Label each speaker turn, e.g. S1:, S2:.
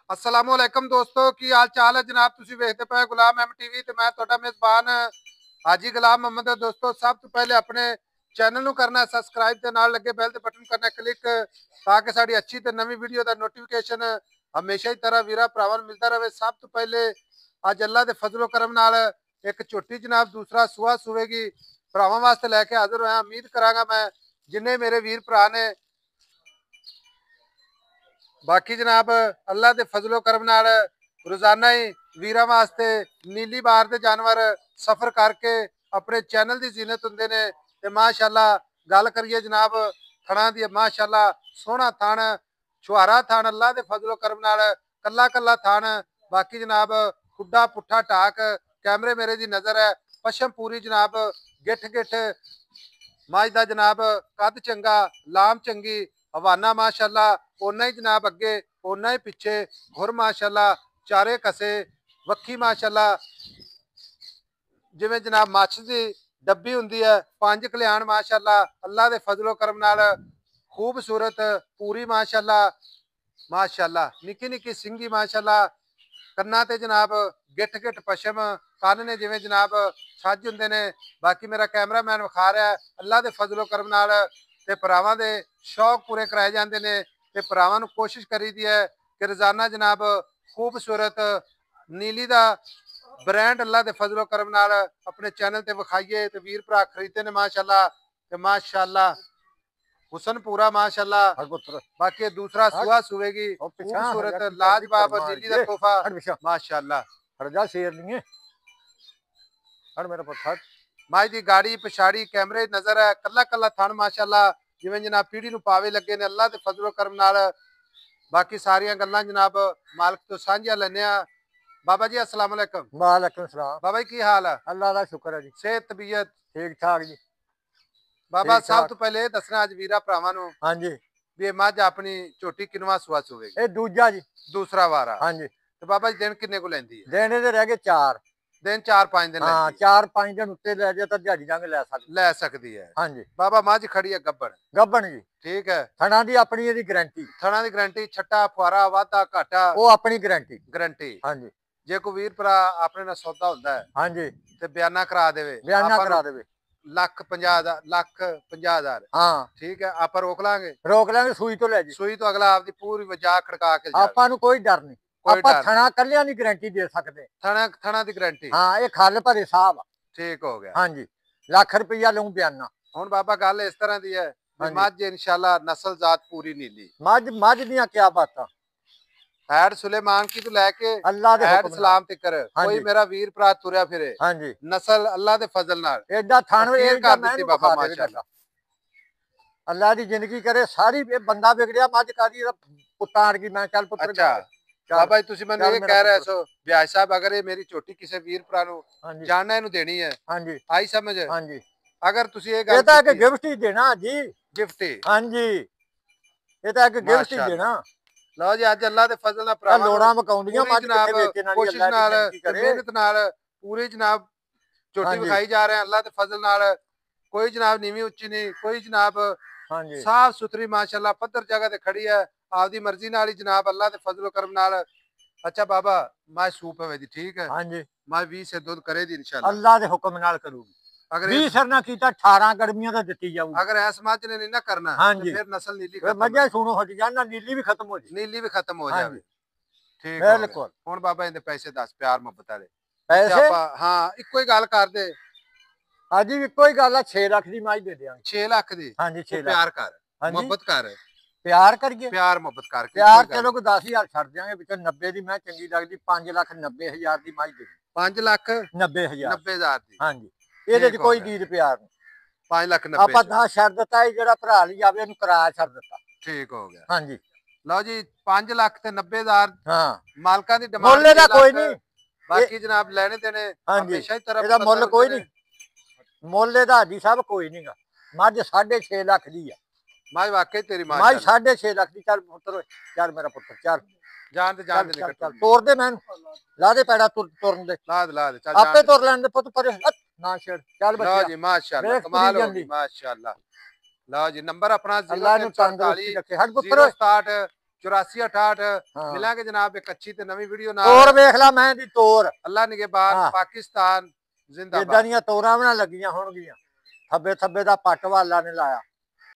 S1: अस्सलामुअलैकुम दोस्तों की हाल चाल है जनाब। तुसी वेखदे पे गुलाम एम टीवी ते मैं तुहाडा मेजबान हाजी गुलाम मोहम्मद है। दोस्तों सब तो पहले अपने चैनल ਨੂੰ करना सबसक्राइब ਤੇ ਨਾਲ ਲੱਗੇ ਬੈਲ ਤੇ ਬਟਨ ਕਰਨਾ ਕਲਿੱਕ ਤਾਂ ਕਿ ਸਾਡੀ ਅੱਛੀ ਤੇ ਨਵੀਂ ਵੀਡੀਓ ਦਾ ਨੋਟੀਫਿਕੇਸ਼ਨ ਹਮੇਸ਼ਾ ਹੀ ਤਰ੍ਹਾਂ ਵੀਰਾ ਭਰਾਵਾਂ ਨੂੰ ਮਿਲਦਾ ਰਹੇ। ਸਭ ਤੋਂ ਪਹਿਲੇ ਅੱਜ ਅੱਲਾ ਦੇ ਫਜ਼ਲੋ ਕਰਮ ਨਾਲ ਇੱਕ ਝੋਟੀ ਜਨਾਬ ਦੂਸਰਾ ਸੂਆ ਸੂਵੇਗੀ ਭਰਾਵਾਂ ਵਾਸਤੇ ਲੈ ਕੇ ਹਾਜ਼ਰ ਹੋਇਆ। ਉਮੀਦ ਕਰਾਂਗਾ ਮੈਂ ਜਿੰਨੇ ਮੇਰੇ ਵੀਰ ਭਰਾ ਨੇ बाकी जनाब अल्लाह के फजलो करम नाल रोजाना ही वीर वास्ते नीली बार के जानवर सफर करके अपने चैनल की जीनत होंगे ने। ते माशाअल्लाह गल करिए जनाब थणा दी, माशाअल्लाह सोहना थण छुहारा थण अल्लाह के फजलो करम नाल कला कला थण। बाकी जनाब खुडा पुट्ठा टाक कैमरे मेरे दी नज़र है। पशम पूरी जनाब गिठ गिठ मझ दा जनाब कद चंगा लाम चंगी हवाना माशाअल्लाह ओना ही जनाब अगे ओना ही पिछे घुर माशाअल्लाह चारे कसे वक्खी माशाअल्लाह जिवें जनाब मच्छ की डब्बी हुंदी है। पंज कल्याण माशाअल्लाह अल्लाह के फजलो करम नाल खूबसूरत पूरी माशाअल्लाह माशाअल्लाह निक्की निक्की सिंगी माशाअल्लाह कन्ना ते जनाब गिठ गिठ पशम कन्न ने जिवें जनाब छज हुंदे ने। बाकी मेरा कैमरामैन विखा रहा है अल्लाह के फजलो करम नाल ते भरावां दे शौक पूरे कराए जाते हैं। ते भरावां नूं कोशिश करी दी है कि रोजाना जनाब खूबसूरत नीली का ब्रांड अल्लाह के फजलो करम नाल अपने चैनल ते विखाइए ते वीर भरा खरीदते ने माशाअल्लाह। ते माशाअल्लाह हुसन पूरा माशाअल्लाह। बाकी दूसरा सुआ सुवेगी खूबसूरत लाजवाब नीली का तोहफा माशाअल्लाह।
S2: शेर नहीं है मेरा पुत्र
S1: माई दी गाड़ी पिछाड़ी कैमरे नजर है कला कला थन माशाअल्लाह जिवें जनाब पीढ़ी नूं पावे लगे ने अल्लाह के फजलो करम नाल। बाकी सारियां गल्लां जनाब मालक तो साझियां लैने आ। बाबा जी अस्सलाम वालेकुम।
S2: वालेकुम सलाम।
S1: बाबा जी की हाल है?
S2: अल्लाह का शुक्र है जी।
S1: सेहत तबीयत
S2: ठीक ठाक जी।
S1: बाबा सब तो पहले दसना अज वीरा भरावां नूं
S2: हाँ जी
S1: भी मझ अपनी झोटी किनवा सुआ सुवेगी?
S2: ये दूजा जी
S1: दूसरा वारा।
S2: हाँ जी।
S1: तो बाबा जी दिन किन्ने को लैंदी है?
S2: देने ते रह गए 4
S1: दिन 4-5 दिन
S2: हाँ 4-5 दिन उत्ते ले जाए तो दिहाड़ी जाके
S1: ले सकती है।
S2: हाँ जी
S1: बाबा मझ खड़ी है गब्बन
S2: गब्बन जी
S1: ठीक है।
S2: थना दी अपनी ਇਹਦੀ गारंटी
S1: थणा दी गारंटी छट्टा फुआरा वाधा घाटा
S2: ਉਹ ਆਪਣੀ गारंटी
S1: गारंटी।
S2: हाँ जी
S1: जे कोई वीर भरा अपने नाल सौदा हुंदा है
S2: हाँ जी
S1: ते बयाना करा देवे
S2: बयाना करा देवे
S1: $1,50,000
S2: हाँ
S1: ठीक है आप रोक लांगे
S2: ਸੂਈ ਤੋਂ ਲੈ ਜੀ।
S1: सुई तो अगला आपकी पूरी वजह खड़का के
S2: ਆਪਾਂ ਨੂੰ ਕੋਈ ਡਰ ਨਹੀਂ। ਆਪਾਂ ਥਣਾ ਕੱਲਿਆਂ ਦੀ गारंटी ਦੇ ਸਕਦੇ।
S1: थणा दी गारंटी
S2: हाँ ਇਹ ਖੱਲ ਭਰੇ ਸਾਹਿਬ
S1: ठीक हो गया।
S2: हाँ जी ਲੱਖ ਰੁਪਈਆ ਲਊ ਬਿਆਨਾ।
S1: ਹੁਣ ਬਾਬਾ ਗੱਲ ਇਸ ਤਰ੍ਹਾਂ ਦੀ ਹੈ ਮੱਝ ਇਨਸ਼ਾਅੱਲਾ ਨਸਲ ਜ਼ਾਤ ਪੂਰੀ ਨੀਲੀ
S2: ਮੱਝ ਦੀਆਂ ਕੀ ਬਾਤਾਂ
S1: हैड सुलेमान की तो लेके
S2: अल्लाह दे
S1: हैड
S2: हुक्म
S1: सलाम तिकर
S2: हाँ
S1: कोई
S2: जी।
S1: मेरा वीर भरा तुरया फिरे
S2: हाँ जी
S1: नस्ल अल्लाह दे फजल नाल
S2: एडा थान
S1: तस्कीर कर दित्ती बाबा माशाअल्लाह।
S2: अल्लाह दी जिंदगी करे सारी बंदा बिगड़िया मझ कादी पुत्तां अड़गी मैं चल पुत्र
S1: अच्छा बाबा जी तुसी मैनूं ये कह रहे सो ब्याज साहब अगर ये मेरी छोटी किसी वीर भरा नूं जानना इहनूं देनी है
S2: हाँ जी
S1: आई समझ
S2: हाँ जी
S1: अगर तुसी ये
S2: ये
S1: गल
S2: तो एक गिफ्ट ही देना जी
S1: गिफ्ट ही
S2: हाँ जी ये तो एक गिफ्ट ही देना।
S1: लो जी अज अल्लाह दे फजल नाल भरावां
S2: लोड़ा मकाउंदियां मझ
S1: जनाब
S2: किथे बेचण वाली
S1: कोशिश
S2: अल्लाह
S1: नाल
S2: दी करे
S1: मेहनत नाल पूरी जनाब झोटी विखाई जा रहे हैं अल्लाह दे फजल नाल। कोई जनाब नीवी उच्ची नहीं कोई जनाब
S2: हाँ जी
S1: साफ सुथरी माशाअल्लाह पत्थर जगह ते खड़ी है आपदी मर्जी नाल ही जनाब अल्लाह दे फजलो करम नाल। अच्छा बाबा मैं सूप है दी ठीक है
S2: हाँ जी
S1: मैं 20 से दूध करे दी इंशाल्लाह
S2: अल्लाह दे हुक्म नाल करूगी।
S1: अगर
S2: 20 सर ना कीता 18 गर्मियां दा दित्ती जाऊगी।
S1: अगर ऐस मझ ने नहीं ना करना
S2: हाँ
S1: तो
S2: जी
S1: फिर नस्ल नीली
S2: फिर मझा सुनो हट जाना नीली भी खत्म हो जाए
S1: नीली भी खत्म हो
S2: हाँ
S1: जाए
S2: जी
S1: ठीक हो गया।
S2: बिल्कुल
S1: हुण बाबा इहदे पैसे दस प्यार मुहब्बत वाले
S2: पैसे
S1: हाँ इक्को ही गल कर दे
S2: आज भी कोई गल 6 लाख दी मझ दे देंगे
S1: 6 लाख दी
S2: हाँ जी 6 लाख
S1: प्यार कर
S2: हाँ जी
S1: मुहब्बत कर
S2: प्यार करिए
S1: प्यार मुहब्बत कर
S2: प्यार चलो को 10,000 छड़ देंगे विच 90 दी मैं चंगी लगदी 5,90,000 दी मझ दे
S1: 5 लाख
S2: 90,000
S1: 90,000 दी
S2: हाँ जी ਇਹਦੇ ਚ ਕੋਈ ਗੀਤ ਪਿਆਰ ਨਹੀਂ
S1: 5 ਲੱਖ 90
S2: ਆਪਾਂ ਤਾਂ ਛੱਡ ਦਿੱਤਾ ਇਹ ਜਿਹੜਾ ਭਰਾ ਲਈ ਜਾਵੇ ਇਹਨੂੰ ਕਿਰਾਇਆ ਛੱਡ ਦਿੱਤਾ
S1: ਠੀਕ ਹੋ ਗਿਆ।
S2: ਹਾਂ ਜੀ
S1: ਲਓ ਜੀ 5 ਲੱਖ ਤੇ 90,000
S2: ਹਾਂ
S1: ਮਾਲਕਾਂ ਦੀ ਡਿਮਾਂਡ
S2: ਮੁੱਲ ਦਾ ਕੋਈ ਨਹੀਂ
S1: ਬਾਕੀ ਜਨਾਬ ਲੈਣੇ ਦੇਣੇ ਹਮੇਸ਼ਾ ਹੀ ਤਰ੍ਹਾਂ
S2: ਇਹਦਾ ਮੁੱਲ ਕੋਈ ਨਹੀਂ ਮੁੱਲ ਇਹਦਾ ਹਾਜੀ ਸਾਹਿਬ ਕੋਈ ਨਹੀਂਗਾ ਮੱਝ 6.5 ਲੱਖ ਦੀ ਆ
S1: ਮਾਈ ਵਾਕਈ ਤੇਰੀ ਮਾਂ
S2: ਮੱਝ 6.5 ਲੱਖ ਦੀ ਚੱਲ ਪੁੱਤਰ ਚੱਲ ਮੇਰਾ ਪੁੱਤਰ ਚੱਲ
S1: ਜਾਨ ਤੇ ਜਾਨ ਦੇ
S2: ਚੱਲ ਤੋੜ ਦੇ ਮੈਨੂੰ ਲਾ ਦੇ ਪੈੜਾ ਤੁਰਨ ਦੇ
S1: ਲਾ ਦੇ ਚੱਲ
S2: ਆਪੇ ਤੁਰ ਲੈਣ ਦੇ ਪੁੱਤ ਪਰੇ ਨਾ ਛੇੜ ਚੱਲ ਬੱਚਾ
S1: ਲਓ ਜੀ ਮਾਸ਼ਾਅੱਲਾ ਕਮਾਲ ਹੋ ਗਈ ਮਾਸ਼ਾਅੱਲਾ। ਲਓ ਜੀ ਨੰਬਰ ਆਪਣਾ
S2: ਅੱਲਾਹ ਨੂੰ ਤੰਦਰੁਸਤੀ ਰੱਖੇ ਹਟ ਪੁੱਤਰ
S1: 67 8468
S2: ਹਾਂ।
S1: ਮਿਲਾਂਗੇ ਜਨਾਬ ਇੱਕ ਅੱਛੀ ਤੇ ਨਵੀਂ ਵੀਡੀਓ ਨਾਲ।
S2: ਤੋਰ ਵੇਖ ਲਾ ਮੈਂ ਦੀ ਤੋਰ,
S1: ਅੱਲਾ ਨਿਗਹਿਬਾਨ,
S2: ਹਾਂ।
S1: ਪਾਕਿਸਤਾਨ
S2: ਇਦਾਂ
S1: ਜ਼ਿੰਦਾਬਾਦ।
S2: ਦੀਆਂ ਤੋਰਾਂ ਵੀ ਨਾ ਲੱਗੀਆਂ ਹੋਣਗੀਆਂ। ਥੱਬੇ ਥੱਬੇ ਦਾ ਪੱਟ ਵਾਲਾ ਨੇ ਲਾਇਆ।